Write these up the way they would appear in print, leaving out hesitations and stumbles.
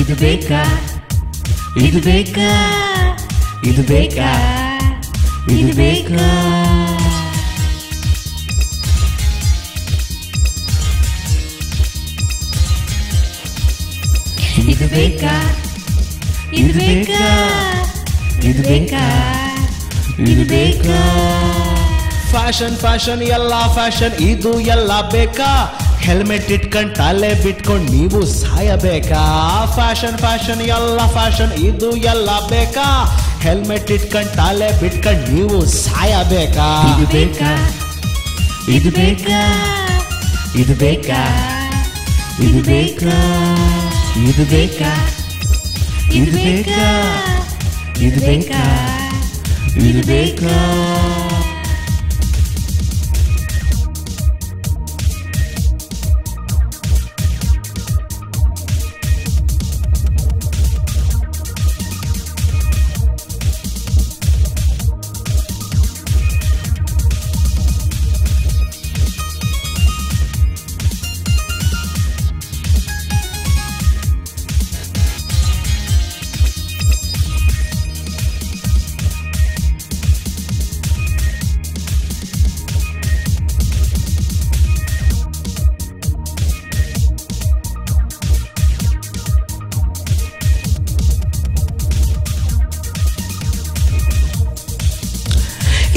ಇದು ಬೇಕಾ ಇದು ಬೇಕಾ ಇದು ಬೇಕಾ ಇದು ಬೇಕಾ ಇದು ಬೇಕಾ ಇದು ಬೇಕಾ ಇದು ಬೇಕಾ ಇದು ಬೇಕಾ ಫ್ಯಾಷನ್ ಫ್ಯಾಷನ್ ಎಲ್ಲ ಫ್ಯಾಷನ್ ಇದು ಎಲ್ಲ ಬೇಕಾ ಹೆಲ್ಮೆಟ್ ಇಟ್ಕೊಂಡ್ ತಲೆ ಬಿಟ್ಕೊಂಡ್ ನೀವು ಸಾಯಬೇಕಾ ಫ್ಯಾಷನ್ ಫ್ಯಾಷನ್ ಎಲ್ಲ ಫ್ಯಾಷನ್ ಇದು ಎಲ್ಲ ಬೇಕಾ ಹೆಲ್ಮೆಟ್ ಇಟ್ಕೊಂಡ್ ತಲೆ ಬಿಟ್ಕೊಂಡ್ ನೀವು ಸಾಯಬೇಕಾ ಇದು ಬೇಕಾ ಇದು ಬೇಕಾ ಇದು ಬೇಕಾ ಇದು ಬೇಕಾ ಇದು ಬೇಕಾ ಇದು ಬೇಕಾ ಇದು ಬೇಕಾ ಇದು ಬೇಕಾ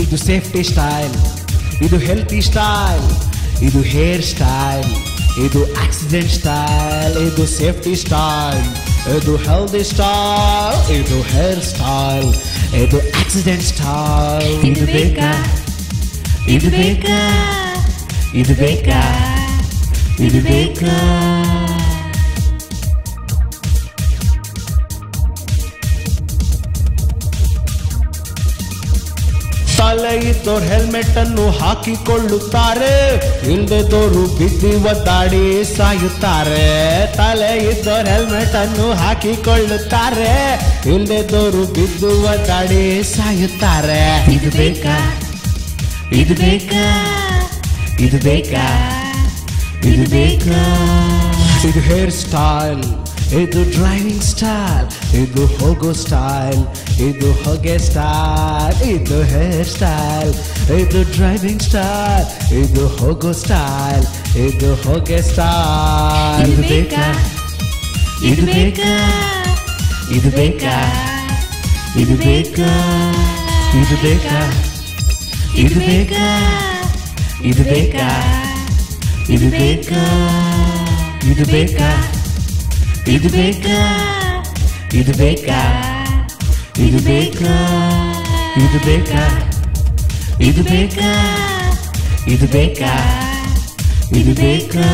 ಇದು ಸೇಫ್ಟಿ ಸ್ಟೈಲ್ ಇದು ಹೆಲ್ತಿ ಸ್ಟೈಲ್ ಇದು ಹೇರ್ ಸ್ಟೈಲ್ ಇದು ಆಕ್ಸಿಡೆಂಟ್ ಸ್ಟೈಲ್ ಇದು ಸೇಫ್ಟಿ ಸ್ಟೈಲ್ ಇದು ಹೆಲ್ದಿ ಸ್ಟೈಲ್ ಇದು ಹೇರ್ ಸ್ಟೈಲ್ ಇದು ಆಕ್ಸಿಡೆಂಟ್ ಸ್ಟೈಲ್ ಇದು ಬೇಕಾ ಇದು ಬೇಕಾ ಇದು ಬೇಕಾ ಇದು ಬೇಕಾ ತಲೆ ಇದ್ದೋರು ಹೆಲ್ಮೆಟ್ ಅನ್ನು ಹಾಕಿಕೊಳ್ಳುತ್ತಾರೆ ಇಲ್ಲದೋರು ಬಿದ್ದು ಒದ್ದಾಡಿ ಸಾಯುತ್ತಾರೆ ತಲೆ ಇದ್ದೋರು ಹೆಲ್ಮೆಟ್ ಅನ್ನು ಹಾಕಿಕೊಳ್ಳುತ್ತಾರೆ ಇಲ್ಲದೋರು ಬಿದ್ದು ಒದ್ದಾಡಿ ಸಾಯುತ್ತಾರೆ ಇದು ಬೇಕಾ ಇದು ಬೇಕಾ ಇದು ಬೇಕಾ ಇದು ಬೇಕಾ ಇದು ಹೇರ್ ಸ್ಟೈಲ್ ಇದು ಡ್ರೈವಿಂಗ್ ಸ್ಟೈಲ್ ಇದು ಹೋಗೋ ಸ್ಟೈಲ್ ಇದು ಹೊಗೆ ಸ್ಟೈಲ್ ಇದು ಹೇರ್ ಸ್ಟೈಲ್ ಇದು ಡ್ರೈವಿಂಗ್ ಸ್ಟೈಲ್ ಇದು ಹೋಗೋ ಸ್ಟೈಲ್ ಇದು ಹೊಗೆ ಸ್ಟೈಲ್ ಇದು ಬೇಕಾ ಇದು ಬೇಕಾ ಇದು ಬೇಕಾ ಇದು ಬೇಕಾ ಇದು ಬೇಕಾ ಇದು ಬೇಕಾ ಇದು ಬೇಕಾ ಇದು ಬೇಕಾ ಇದು ಬೇಕಾ ಇದು ಬೇಕಾ ಇದು ಬೇಕಾ ಇದು ಬೇಕಾ ಇದು ಬೇಕಾ ಇದು ಬೇಕಾ ಇದು ಬೇಕಾ ಇದು ಬೇಕಾ ಇದು ಬೇಕಾ